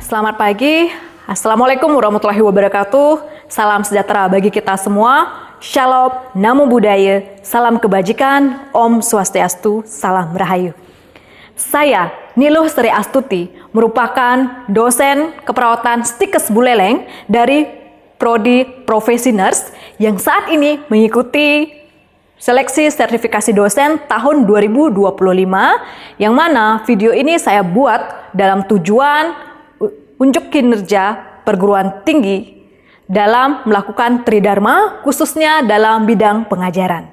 Selamat pagi. Assalamualaikum warahmatullahi wabarakatuh. Salam sejahtera bagi kita semua. Shalom, Namo Buddhaya, salam kebajikan, Om Swastiastu, salam Rahayu. Saya, Niluh Sri Astuti, merupakan dosen keperawatan Stikes Buleleng dari Prodi Profesi Nurse yang saat ini mengikuti seleksi sertifikasi dosen tahun 2025, yang mana video ini saya buat dalam tujuan unjuk kinerja perguruan tinggi dalam melakukan tridharma, khususnya dalam bidang pengajaran.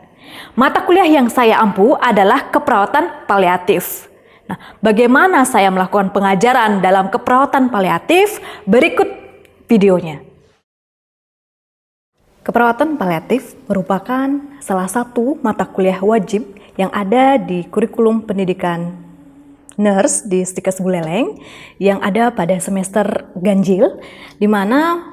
Mata kuliah yang saya ampu adalah keperawatan paliatif. Nah, bagaimana saya melakukan pengajaran dalam keperawatan paliatif? Berikut videonya. Keperawatan paliatif merupakan salah satu mata kuliah wajib yang ada di kurikulum pendidikan nurse di Stikes Buleleng yang ada pada semester ganjil, di mana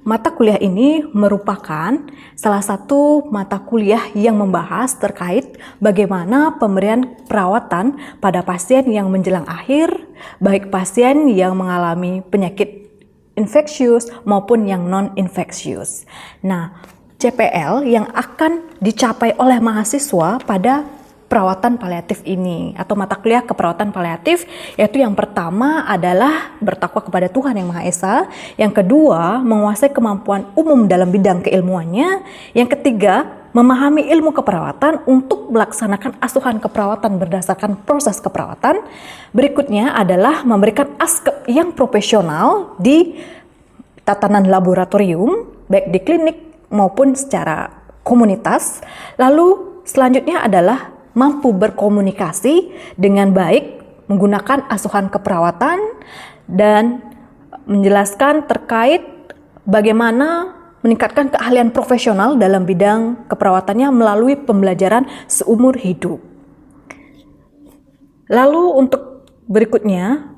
mata kuliah ini merupakan salah satu mata kuliah yang membahas terkait bagaimana pemberian perawatan pada pasien yang menjelang akhir, baik pasien yang mengalami penyakit infeksius maupun yang non-infeksius. Nah, CPL yang akan dicapai oleh mahasiswa pada perawatan paliatif ini atau mata kuliah keperawatan paliatif, yaitu yang pertama adalah bertakwa kepada Tuhan Yang Maha Esa, yang kedua menguasai kemampuan umum dalam bidang keilmuannya, yang ketiga memahami ilmu keperawatan untuk melaksanakan asuhan keperawatan berdasarkan proses keperawatan. Berikutnya adalah memberikan askep yang profesional di tatanan laboratorium, baik di klinik maupun secara komunitas. Lalu selanjutnya adalah mampu berkomunikasi dengan baik menggunakan asuhan keperawatan dan menjelaskan terkait bagaimana meningkatkan keahlian profesional dalam bidang keperawatannya melalui pembelajaran seumur hidup. Lalu untuk berikutnya,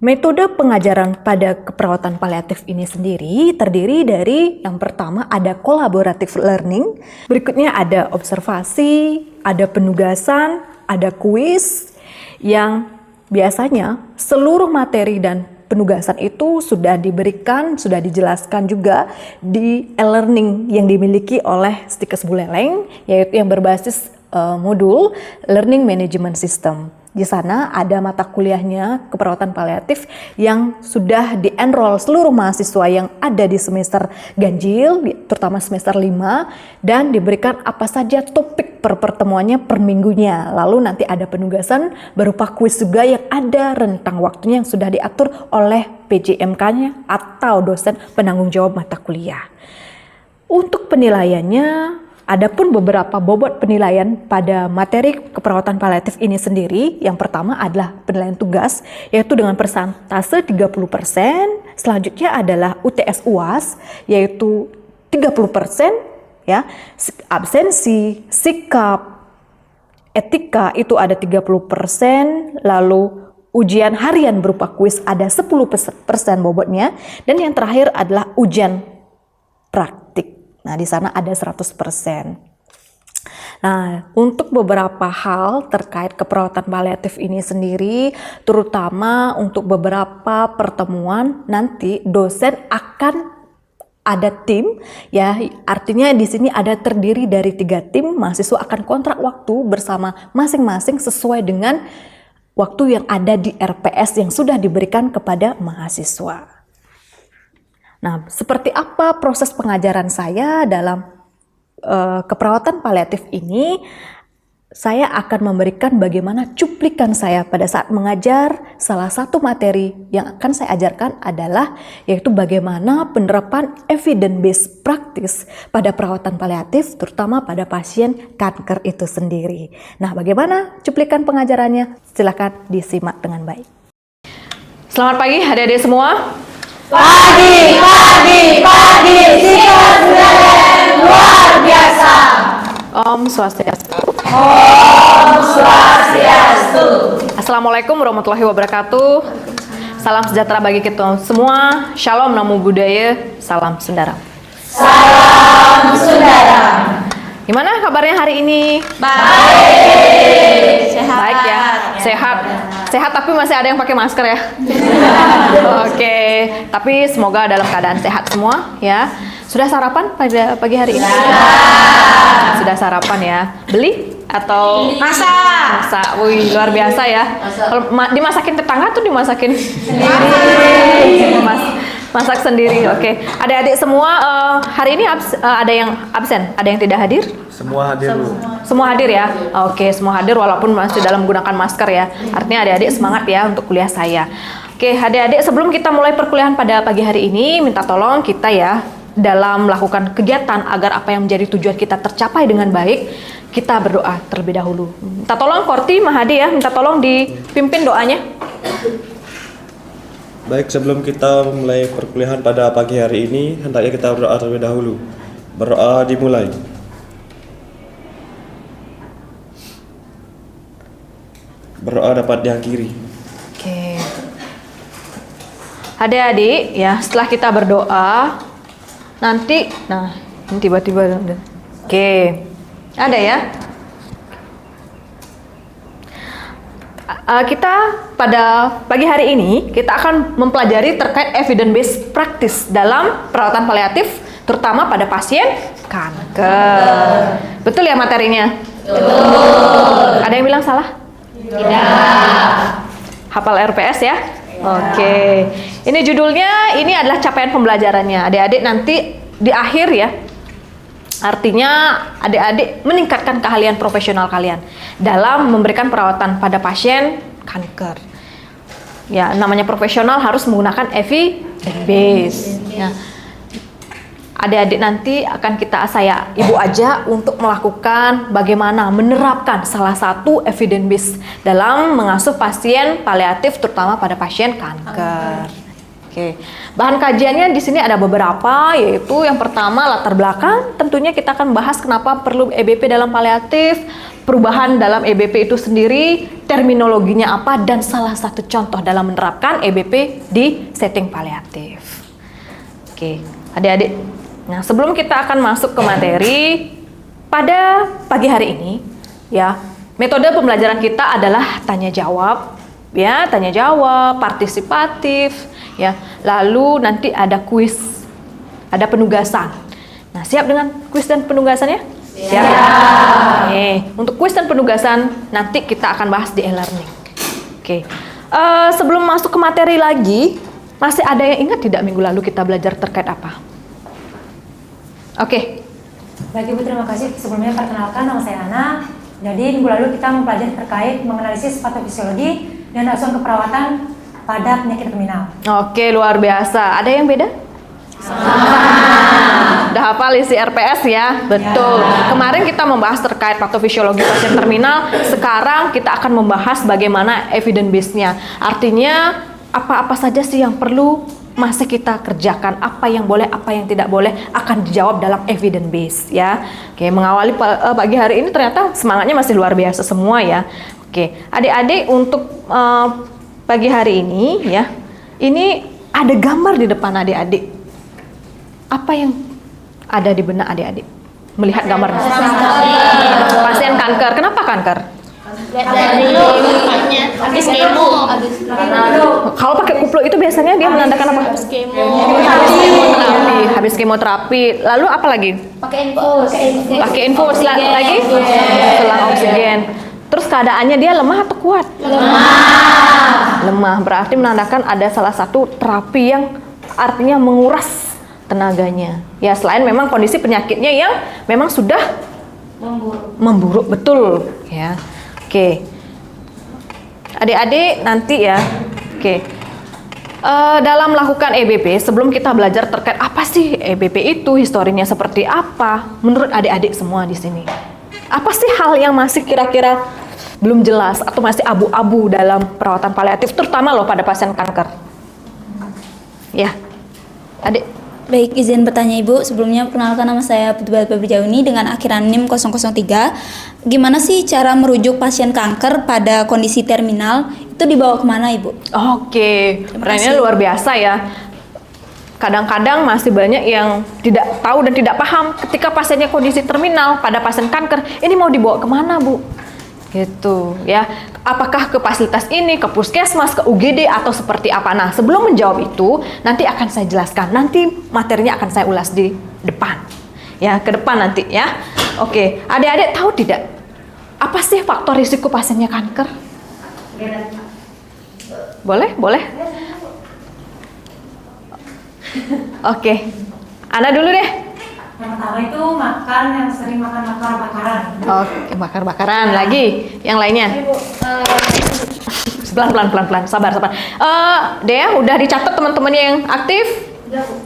metode pengajaran pada keperawatan paliatif ini sendiri terdiri dari yang pertama ada collaborative learning, berikutnya ada observasi, ada penugasan, ada kuis, yang biasanya seluruh materi dan penugasan itu sudah diberikan, sudah dijelaskan juga di e-learning yang dimiliki oleh Stikes Buleleng, yaitu yang berbasis modul Learning Management System. Di sana ada mata kuliahnya keperawatan paliatif yang sudah di-enroll seluruh mahasiswa yang ada di semester ganjil, terutama semester 5, dan diberikan apa saja topik per pertemuannya per minggunya. Lalu nanti ada penugasan berupa kuis juga yang ada rentang waktunya yang sudah diatur oleh PJMK-nya atau dosen penanggung jawab mata kuliah. Untuk penilaiannya, adapun beberapa bobot penilaian pada materi keperawatan paliatif ini sendiri. Yang pertama adalah penilaian tugas, yaitu dengan persentase 30%. Selanjutnya adalah UTS UAS, yaitu 30%, ya. Absensi, sikap, etika itu ada 30%, lalu ujian harian berupa kuis ada 10% bobotnya, dan yang terakhir adalah ujian praktik. Nah, di sana ada 100%. Nah, untuk beberapa hal terkait keperawatan paliatif ini sendiri, terutama untuk beberapa pertemuan nanti dosen akan ada tim, ya, artinya di sini ada terdiri dari 3 tim. Mahasiswa akan kontrak waktu bersama masing-masing sesuai dengan waktu yang ada di RPS yang sudah diberikan kepada mahasiswa. Nah, seperti apa proses pengajaran saya dalam keperawatan paliatif ini? Saya akan memberikan bagaimana cuplikan saya pada saat mengajar. Salah satu materi yang akan saya ajarkan adalah yaitu bagaimana penerapan evidence-based practice pada perawatan paliatif, terutama pada pasien kanker itu sendiri. Nah, bagaimana cuplikan pengajarannya? Silakan disimak dengan baik. Selamat pagi adik-adik semua. Pagi, Stikes Buleleng luar biasa. Om Swastiastu. Om Swastiastu. Assalamualaikum warahmatullahi wabarakatuh. Salam sejahtera bagi kita semua. Shalom, Namo Buddhaya, salam Sundara. Salam Sundara. Gimana kabarnya hari ini? Baik. Sehat. Baik ya, sehat. sehat tapi masih ada yang pakai masker ya. Oke, tapi semoga dalam keadaan sehat semua ya. Sudah sarapan pada pagi hari ini? Sudah sarapan ya. Beli atau masak? Wih, luar biasa ya. Kalau dimasakin tetangga tuh dimasakin sendiri. Masak sendiri. Oke. Adik-adik semua hari ini ada yang absen, ada yang tidak hadir? Semua hadir, Bu. Semua hadir ya? Oke, semua hadir walaupun masih dalam menggunakan masker ya. Artinya adik-adik semangat ya untuk kuliah saya. Oke, adik-adik sebelum kita mulai perkuliahan pada pagi hari ini, minta tolong kita ya dalam melakukan kegiatan agar apa yang menjadi tujuan kita tercapai dengan baik, kita berdoa terlebih dahulu. Minta tolong Korti, Mahadi ya, minta tolong dipimpin doanya. Baik, sebelum kita mulai perkuliahan pada pagi hari ini, hendaknya kita berdoa terlebih dahulu. Berdoa dimulai. Berdoa dapat diakhiri. Oke. Adik-adik ya, setelah kita berdoa, nanti, nah ini tiba-tiba, oke, ada ya. Kita pada pagi hari ini kita akan mempelajari terkait evidence based practice dalam perawatan paliatif, terutama pada pasien kanker. Betul ya materinya? Betul. Ada yang bilang salah? Tidak. Hafal RPS ya? Oke. Ini judulnya, ini adalah capaian pembelajarannya. Adik-adik nanti di akhir ya. Artinya adik-adik meningkatkan keahlian profesional kalian dalam memberikan perawatan pada pasien kanker. Ya, namanya profesional harus menggunakan evidence base. Ya. Adik-adik nanti akan saya Ibu ajak untuk melakukan bagaimana menerapkan salah satu evidence base dalam mengasuh pasien paliatif terutama pada pasien kanker. Oke, bahan kajiannya di sini ada beberapa, yaitu yang pertama latar belakang. Tentunya kita akan bahas kenapa perlu EBP dalam paliatif, perubahan dalam EBP itu sendiri, terminologinya apa, dan salah satu contoh dalam menerapkan EBP di setting paliatif. Oke, adik-adik. Nah, sebelum kita akan masuk ke materi pada pagi hari ini, ya, metode pembelajaran kita adalah tanya jawab, ya, tanya jawab, partisipatif, ya. Lalu nanti ada kuis, ada penugasan. Nah, siap dengan kuis dan penugasannya? Siap. Untuk kuis dan penugasan nanti kita akan bahas di e-learning. Oke. Sebelum masuk ke materi lagi, masih ada yang ingat tidak minggu lalu kita belajar terkait apa? Oke. Baik Ibu, terima kasih. Sebelumnya perkenalkan, nama saya Ana. Jadi minggu lalu kita mempelajari terkait menganalisis patofisiologi dan asuhan keperawatan pada penyakit terminal. Oke, luar biasa. Ada yang beda? Udah hafal isi RPS ya? Betul. Kemarin kita membahas terkait patofisiologi pasien terminal. Sekarang kita akan membahas bagaimana evidence base-nya. Artinya apa-apa saja sih yang perlu masih kita kerjakan, apa yang boleh, apa yang tidak boleh akan dijawab dalam evidence base ya. Oke, mengawali pagi hari ini ternyata semangatnya masih luar biasa semua ya. Oke, adik-adik untuk pagi hari ini ya, ini ada gambar di depan adik-adik. Apa yang ada di benak adik-adik? Melihat gambar pasien kanker. Kenapa kanker? Dari mukanya habis kemo. Kalau pakai kupluk itu biasanya dia menandakan apa? Habis kemo. Habis kemoterapi. Lalu apa lagi? Pakai infus. Pakai infus lagi? Selang oksigen. Terus keadaannya dia lemah atau kuat? Lemah. Berarti menandakan ada salah satu terapi yang artinya menguras tenaganya. Ya, selain memang kondisi penyakitnya yang memang sudah memburuk betul ya. Oke, adik-adik nanti ya. Oke, dalam melakukan EBP, sebelum kita belajar terkait apa sih EBP itu, historinya seperti apa, menurut adik-adik semua di sini, apa sih hal yang masih kira-kira belum jelas atau masih abu-abu dalam perawatan paliatif, terutama loh pada pasien kanker? Ya, adik. Baik, izin bertanya Ibu. Sebelumnya perkenalkan, nama saya Putri Jauni dengan akhiran NIM 003. Gimana sih cara merujuk pasien kanker pada kondisi terminal? Itu dibawa kemana Ibu? Oke, pertanyaannya luar biasa ya. Kadang-kadang masih banyak yang tidak tahu dan tidak paham ketika pasiennya kondisi terminal pada pasien kanker. Ini mau dibawa kemana Bu? Gitu ya. Apakah ke fasilitas ini, ke puskesmas, ke UGD atau seperti apa? Nah, sebelum menjawab itu nanti akan saya jelaskan. Nanti materinya akan saya ulas di depan. Ya, ke depan nanti ya. Oke, adik-adik tahu tidak apa sih faktor risiko pasiennya kanker? Boleh? Oke. Ana dulu deh. Yang pertama itu makan yang sering makan bakar-bakaran. Oke, bakar-bakaran. Lagi, yang lainnya. Pelan-pelan. Sabar. Dea, udah dicatat teman-temannya yang aktif?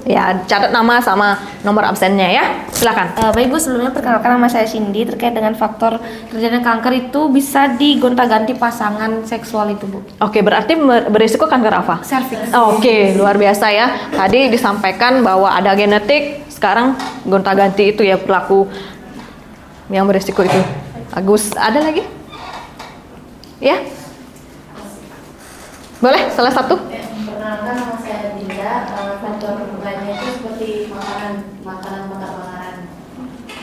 Ya, catat nama sama nomor absennya ya. Silakan. Baik Bu, sebelumnya perkenalkan nama saya Cindy. Terkait dengan faktor terjadinya kanker itu bisa digonta-ganti pasangan seksual itu Bu. Oke, berarti berisiko kanker apa? Cervix. Oke, luar biasa ya. Tadi disampaikan bahwa ada genetik, sekarang gonta-ganti itu ya pelaku yang berisiko itu. Agus, ada lagi? Ya? Boleh, salah satu? Perkenalkan, nama saya Dinda. Faktor lainnya itu seperti makanan bakar-bakaran.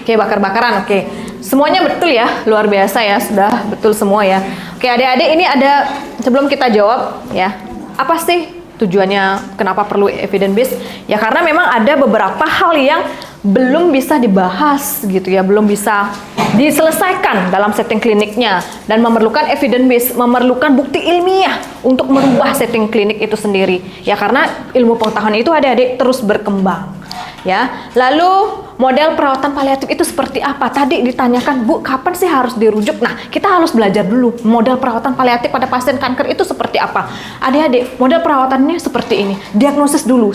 Oke, bakar-bakaran. Oke, semuanya betul ya, luar biasa ya, sudah betul semua ya. Oke, adik-adik, ini ada sebelum kita jawab ya, apa sih tujuannya kenapa perlu evidence base? Ya karena memang ada beberapa hal yang belum bisa dibahas gitu ya, belum bisa diselesaikan dalam setting kliniknya dan memerlukan evidence base, memerlukan bukti ilmiah untuk merubah setting klinik itu sendiri. Ya karena ilmu pengetahuan itu adik-adik terus berkembang. Ya, lalu model perawatan paliatif itu seperti apa? Tadi ditanyakan, Bu, kapan sih harus dirujuk? Nah, kita harus belajar dulu model perawatan paliatif pada pasien kanker itu seperti apa. Adik-adik, model perawatannya seperti ini. Diagnosis dulu.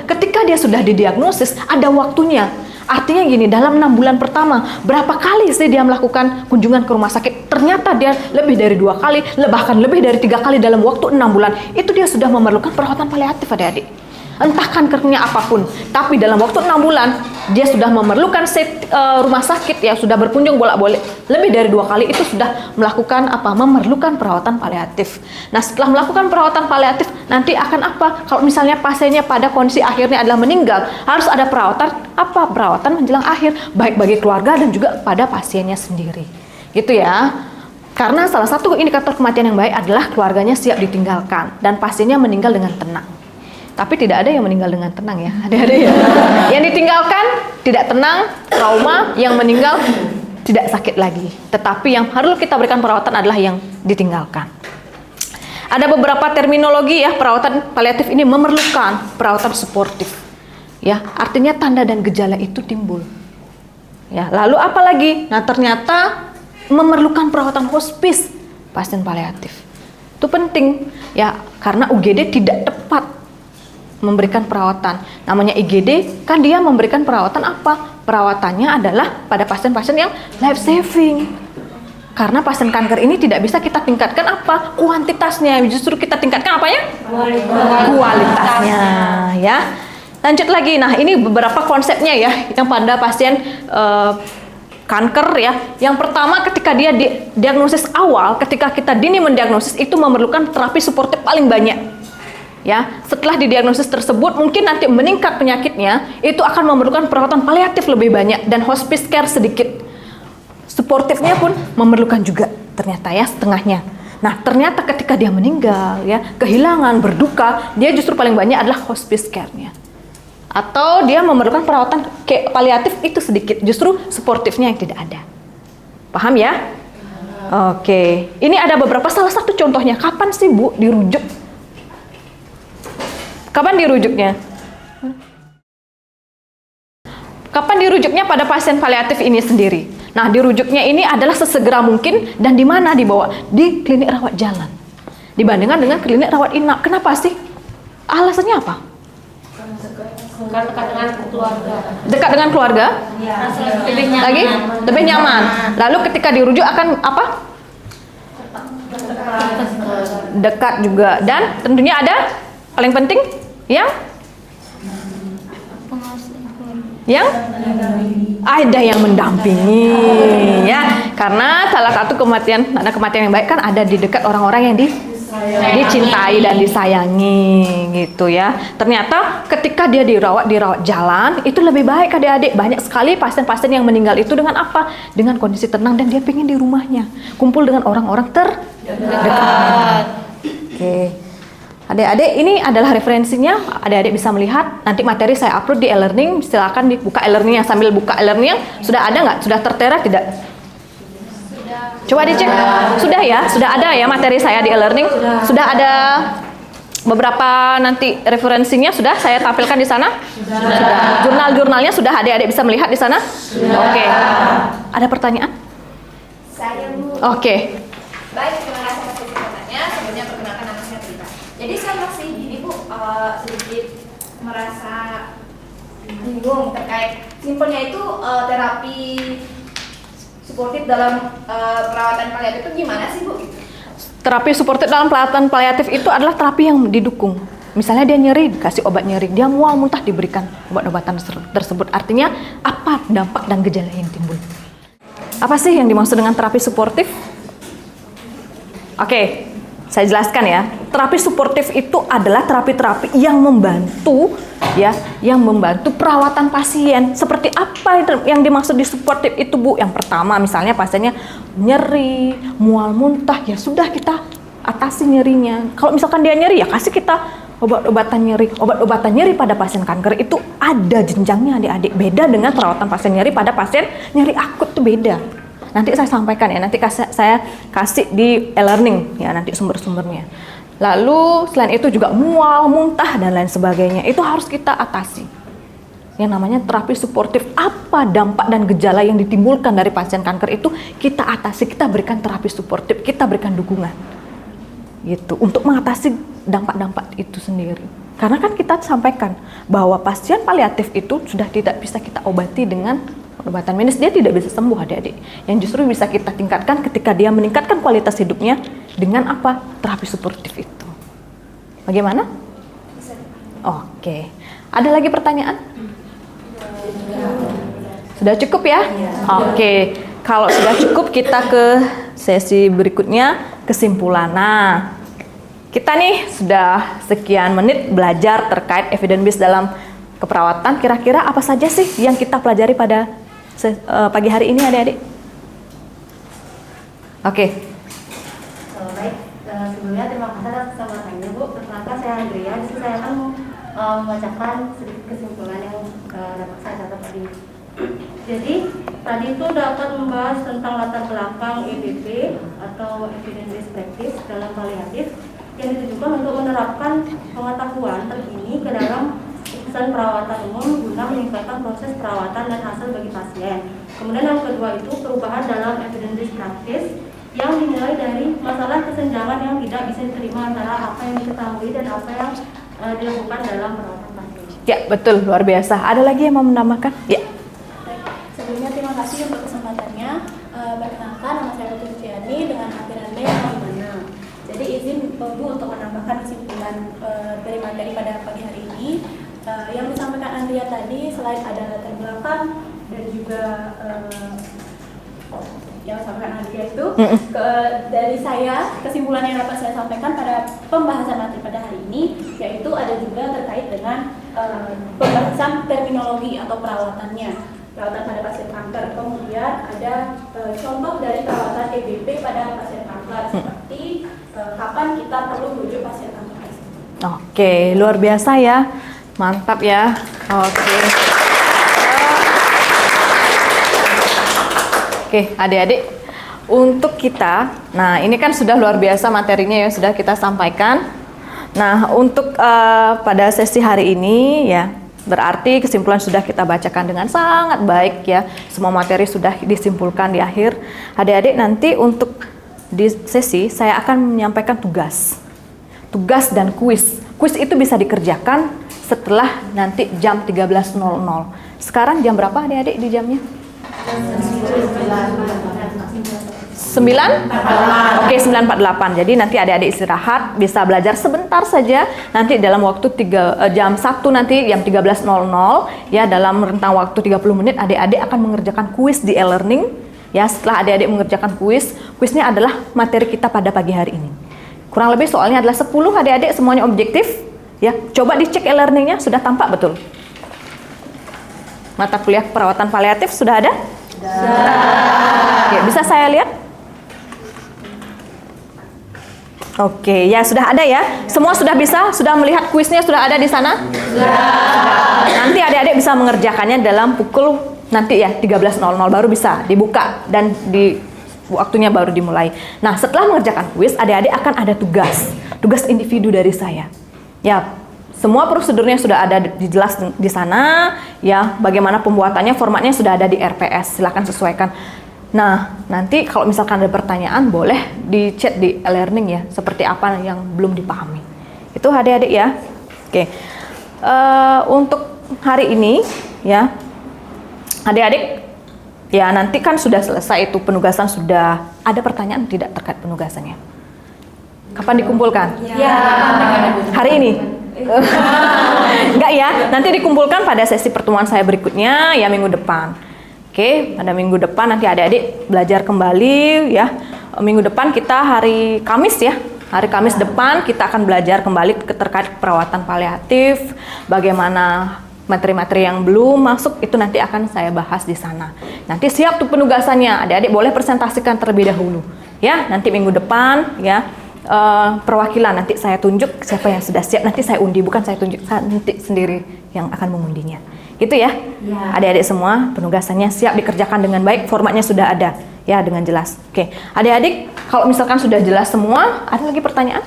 Ketika dia sudah didiagnosis, ada waktunya. Artinya gini, dalam 6 bulan pertama, berapa kali sih dia melakukan kunjungan ke rumah sakit? Ternyata dia lebih dari 2 kali, bahkan lebih dari 3 kali dalam waktu 6 bulan. Itu dia sudah memerlukan perawatan paliatif, adik-adik. Entah kankernya apapun, tapi dalam waktu 6 bulan dia sudah memerlukan rumah sakit ya, sudah berkunjung bolak-balik lebih dari 2 kali, itu sudah melakukan memerlukan perawatan paliatif. Nah, setelah melakukan perawatan paliatif nanti akan apa? Kalau misalnya pasiennya pada kondisi akhirnya adalah meninggal, harus ada perawatan menjelang akhir, baik bagi keluarga dan juga pada pasiennya sendiri. Gitu ya. Karena salah satu indikator kematian yang baik adalah keluarganya siap ditinggalkan dan pasiennya meninggal dengan tenang. Tapi tidak ada yang meninggal dengan tenang ya, ada ya. Yang ditinggalkan tidak tenang, trauma, yang meninggal tidak sakit lagi. Tetapi yang harus kita berikan perawatan adalah yang ditinggalkan. Ada beberapa terminologi ya, perawatan paliatif ini memerlukan perawatan suportif. Ya, artinya tanda dan gejala itu timbul. Ya, lalu apa lagi? Nah, ternyata memerlukan perawatan hospice pasien paliatif. Itu penting ya, karena UGD tidak tepat memberikan perawatan. Namanya IGD kan dia memberikan perawatan apa? Perawatannya adalah pada pasien-pasien yang life saving. Karena pasien kanker ini tidak bisa kita tingkatkan kuantitasnya, justru kita tingkatkan apanya? Kualitasnya ya. Lanjut lagi. Nah, ini beberapa konsepnya ya yang pada pasien kanker ya. Yang pertama, ketika dia diagnosis awal, ketika kita dini mendiagnosis, itu memerlukan terapi suportif paling banyak. Ya, setelah didiagnosis tersebut mungkin nanti meningkat penyakitnya, itu akan memerlukan perawatan paliatif lebih banyak dan hospice care sedikit. Suportifnya pun memerlukan juga ternyata ya, setengahnya. Nah, ternyata ketika dia meninggal ya, kehilangan, berduka, dia justru paling banyak adalah hospice care-nya. Atau dia memerlukan perawatan paliatif itu sedikit, justru suportifnya yang tidak ada. Paham ya? Oke. Ini ada beberapa, salah satu contohnya, kapan sih Bu dirujuk? Kapan dirujuknya? Kapan dirujuknya pada pasien paliatif ini sendiri? Nah, dirujuknya ini adalah sesegera mungkin dan di mana dibawa? Di klinik rawat jalan. Dibandingkan dengan klinik rawat inap. Kenapa sih? Alasannya apa? Dekat dengan keluarga. Dekat dengan keluarga? Lebih nyaman. Lagi? Lebih nyaman. Lalu ketika dirujuk akan apa? Dekat juga. Dan tentunya ada paling penting yang ada yang mendampingi ya, karena salah satu kematian yang baik kan ada di dekat orang-orang yang dicintai dan disayangi gitu ya. Ternyata ketika dia dirawat jalan itu lebih baik adik-adik. Banyak sekali pasien-pasien yang meninggal itu dengan apa? Dengan kondisi tenang dan dia pengen di rumahnya, kumpul dengan orang-orang terdekat. Oke. Adik-adik, ini adalah referensinya. Adik-adik bisa melihat. Nanti materi saya upload di e-learning. Silakan dibuka e-learningnya. Sambil buka e-learning, sudah ada nggak? Sudah tertera tidak? Coba dicek. Sudah ya? Sudah ada ya materi saya di e-learning? Sudah ada beberapa nanti referensinya sudah saya tampilkan di sana? Sudah. Jurnal-jurnalnya sudah adik-adik bisa melihat di sana? Oke. Ada pertanyaan? Saya Bu. Oke. Baik, terima kasih atas kesempatannya. Sebelumnya perkenalkan nama saya Prita. Jadi saya masih gini Bu, sedikit merasa bingung terkait simpelnya itu terapi suportif dalam perawatan paliatif itu gimana sih Bu? Terapi suportif dalam perawatan paliatif itu adalah terapi yang didukung. Misalnya dia nyeri, dikasih obat nyeri. Dia mual muntah, diberikan obat-obatan tersebut. Artinya apa dampak dan gejala yang timbul? Apa sih yang dimaksud dengan terapi suportif? Oke, saya jelaskan ya. Terapi suportif itu adalah terapi-terapi yang membantu ya, yang membantu perawatan pasien. Seperti apa yang dimaksud di suportif itu Bu? Yang pertama misalnya pasiennya nyeri, mual muntah, ya sudah kita atasi nyerinya. Kalau misalkan dia nyeri ya kasih kita obat-obatan nyeri. Obat-obatan nyeri pada pasien kanker itu ada jenjangnya adik-adik. Beda dengan perawatan pasien nyeri pada pasien nyeri akut itu beda. Nanti saya sampaikan ya, nanti saya kasih di e-learning ya nanti sumber-sumbernya. Lalu selain itu juga mual, muntah dan lain sebagainya itu harus kita atasi. Yang namanya terapi suportif, apa dampak dan gejala yang ditimbulkan dari pasien kanker itu kita atasi, kita berikan terapi suportif, kita berikan dukungan. Gitu, untuk mengatasi dampak-dampak itu sendiri. Karena kan kita sampaikan bahwa pasien paliatif itu sudah tidak bisa kita obati dengan obatan medis, dia tidak bisa sembuh adik-adik. Yang justru bisa kita tingkatkan ketika dia meningkatkan kualitas hidupnya dengan apa? Terapi suportif itu. Bagaimana? Oke. Ada lagi pertanyaan? Sudah cukup ya? Oke. Kalau sudah cukup kita ke sesi berikutnya, kesimpulan. Nah, kita nih sudah sekian menit belajar terkait evidence based dalam keperawatan. Kira-kira apa saja sih yang kita pelajari pada pagi hari ini adik-adik? Oke. Baik, sebelumnya terima kasih atas kesempatannya Bu. Perkenalkan saya Andrea. Di sini saya akan membacakan sedikit kesimpulan yang dapat saya catat tadi. Jadi tadi itu dapat membahas tentang latar belakang EBP atau Evidence Based Practice dalam paliatif yang ditujukan untuk menerapkan pengetahuan terkini ke dalam keputusan perawatan umum guna meningkatkan proses perawatan dan hasil bagi pasien. Kemudian yang kedua itu perubahan dalam Evidence Based Practice yang dimulai dari masalah kesenjangan yang tidak bisa diterima antara apa yang diketahui dan apa yang dilakukan dalam perawatan pasien. Ya, betul, luar biasa. Ada lagi yang mau menambahkan? Ya. Sebelumnya terima kasih untuk kesempatannya. Perkenalkan, nama saya Putri Ciani dengan akhiran Mei 5. Jadi izin Bu untuk menambahkan kesimpulan dari materi pada pagi hari ini. Yang disampaikan Andrea tadi selain ada latar belakang dan juga yang disampaikan Andrea itu dari saya kesimpulan yang dapat saya sampaikan pada pembahasan materi pada hari ini yaitu ada juga terkait dengan pembahasan terminologi atau perawatannya. Perawatan pada pasien kanker, kemudian ada contoh dari perawatan EBP pada pasien kanker seperti kapan kita perlu merujuk pasien kanker. Oke, luar biasa ya, mantap ya. Oke, adik-adik, untuk kita, nah ini kan sudah luar biasa materinya ya sudah kita sampaikan. Nah untuk pada sesi hari ini ya. Berarti kesimpulan sudah kita bacakan dengan sangat baik ya. Semua materi sudah disimpulkan di akhir. Adik-adik nanti untuk di sesi saya akan menyampaikan tugas. Tugas dan kuis. Kuis itu bisa dikerjakan setelah nanti jam 13.00. Sekarang jam berapa adik-adik di jamnya? 9? Oke, 9.48. Jadi nanti adik-adik istirahat, bisa belajar sebentar saja. Nanti dalam waktu jam 1 nanti jam 13.00 ya, dalam rentang waktu 30 menit adik-adik akan mengerjakan kuis di e-learning. Ya, setelah adik-adik mengerjakan kuis, kuisnya adalah materi kita pada pagi hari ini. Kurang lebih soalnya adalah 10, adik-adik semuanya objektif. Ya, coba dicek e-learningnya sudah tampak betul. Mata kuliah perawatan paliatif sudah ada? Sudah. Oke, bisa saya lihat? Oke, ya sudah ada ya. Semua sudah bisa? Sudah melihat kuisnya sudah ada di sana? Sudah. Nanti adik-adik bisa mengerjakannya dalam pukul nanti ya 13.00 baru bisa dibuka dan di waktunya baru dimulai. Nah, setelah mengerjakan kuis, adik-adik akan ada tugas individu dari saya. Ya, semua prosedurnya sudah ada dijelas di sana. Ya, bagaimana pembuatannya, formatnya sudah ada di RPS. Silakan sesuaikan. Nah, nanti kalau misalkan ada pertanyaan, boleh di chat di e-learning ya, seperti apa yang belum dipahami. Itu adik-adik ya. Oke, untuk hari ini ya, adik-adik ya nanti kan sudah selesai itu penugasan, sudah ada pertanyaan tidak terkait penugasannya? Kapan dikumpulkan? Ya. Hari ini? Enggak ya, nanti dikumpulkan pada sesi pertemuan saya berikutnya ya minggu depan. Oke, pada minggu depan nanti adik-adik belajar kembali ya. Minggu depan kita hari Kamis ya. Hari Kamis depan kita akan belajar kembali terkait perawatan paliatif. Bagaimana materi-materi yang belum masuk itu nanti akan saya bahas di sana. Nanti siap tuh penugasannya. Adik-adik boleh presentasikan terlebih dahulu. Ya, nanti minggu depan ya. Perwakilan nanti saya tunjuk siapa yang sudah siap, nanti saya undi, bukan saya tunjuk, saya nanti sendiri yang akan mengundinya. Gitu ya. Adik-adik semua penugasannya siap dikerjakan dengan baik, formatnya sudah ada ya dengan jelas. Oke, adik-adik kalau misalkan sudah jelas semua, ada lagi pertanyaan?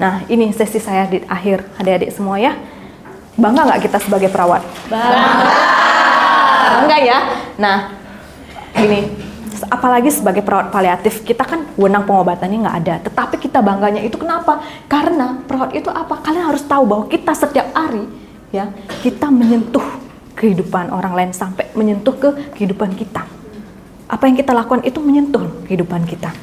Nah, ini sesi saya di akhir, adik-adik semua ya. Bangga nggak kita sebagai perawat? Bangga ya. Nah, ini apalagi sebagai perawat paliatif, kita kan wewenang pengobatannya nggak ada, tetapi kita bangganya itu kenapa? Karena perawat itu apa? Kalian harus tahu bahwa kita setiap hari ya, kita menyentuh kehidupan orang lain sampai menyentuh ke kehidupan kita. Apa yang kita lakukan itu menyentuh kehidupan kita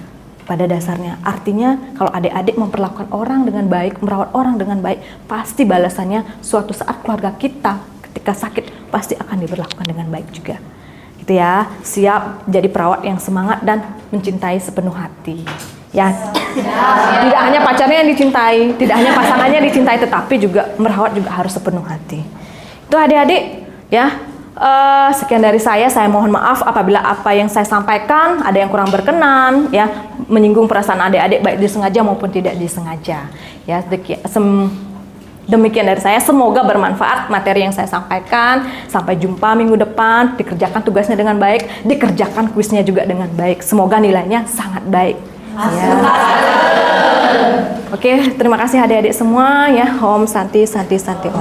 pada dasarnya. Artinya kalau adik-adik memperlakukan orang dengan baik, merawat orang dengan baik, pasti balasannya suatu saat keluarga kita ketika sakit pasti akan diperlakukan dengan baik juga. Gitu ya, siap jadi perawat yang semangat dan mencintai sepenuh hati. Ya, tidak hanya pacarnya yang dicintai, tidak hanya pasangannya dicintai, tetapi juga merawat juga harus sepenuh hati. Itu adik-adik ya. Sekian dari saya mohon maaf apabila apa yang saya sampaikan ada yang kurang berkenan ya, menyinggung perasaan adik-adik baik disengaja maupun tidak disengaja. Ya, demikian dari saya, semoga bermanfaat materi yang saya sampaikan. Sampai jumpa minggu depan, dikerjakan tugasnya dengan baik, dikerjakan kuisnya juga dengan baik. Semoga nilainya sangat baik. Ya. Oke, terima kasih adik-adik semua ya. Om Santi Santi Santi Om.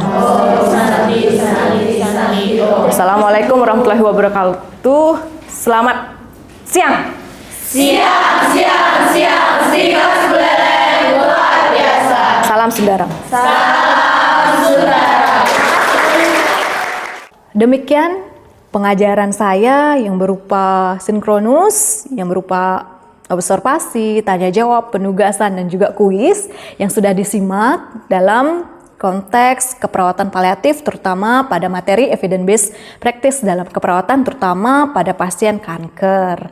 Assalamualaikum warahmatullahi wabarakatuh. Selamat siang. Siang. Singkat Buleleng luar biasa. Salam saudara. Demikian pengajaran saya yang berupa sinkronus, yang berupa observasi, tanya jawab, penugasan, dan juga kuis yang sudah disimak dalam konteks keperawatan paliatif, terutama pada materi evidence based practice dalam keperawatan, terutama pada pasien kanker.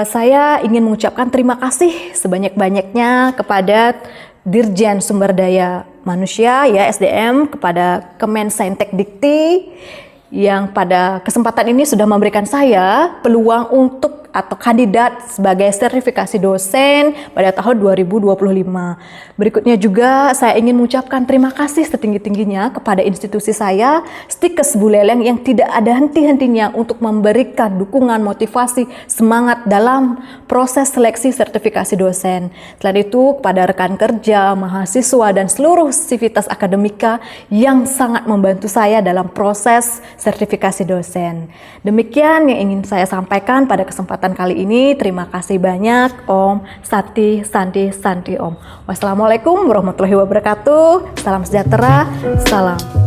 Saya ingin mengucapkan terima kasih sebanyak-banyaknya kepada Dirjen Sumber Daya Manusia ya SDM, kepada Kemensaintek Dikti yang pada kesempatan ini sudah memberikan saya peluang untuk atau kandidat sebagai sertifikasi dosen pada tahun 2025. Berikutnya juga saya ingin mengucapkan terima kasih setinggi-tingginya kepada institusi saya, Stikes Buleleng, yang tidak ada henti-hentinya untuk memberikan dukungan, motivasi, semangat dalam proses seleksi sertifikasi dosen. Selain itu kepada rekan kerja, mahasiswa, dan seluruh sivitas akademika yang sangat membantu saya dalam proses sertifikasi dosen. Demikian yang ingin saya sampaikan pada kesempatan kali ini. Terima kasih banyak. Om Santi Santi Santi Om. Wassalamualaikum warahmatullahi wabarakatuh. Salam sejahtera. Salam.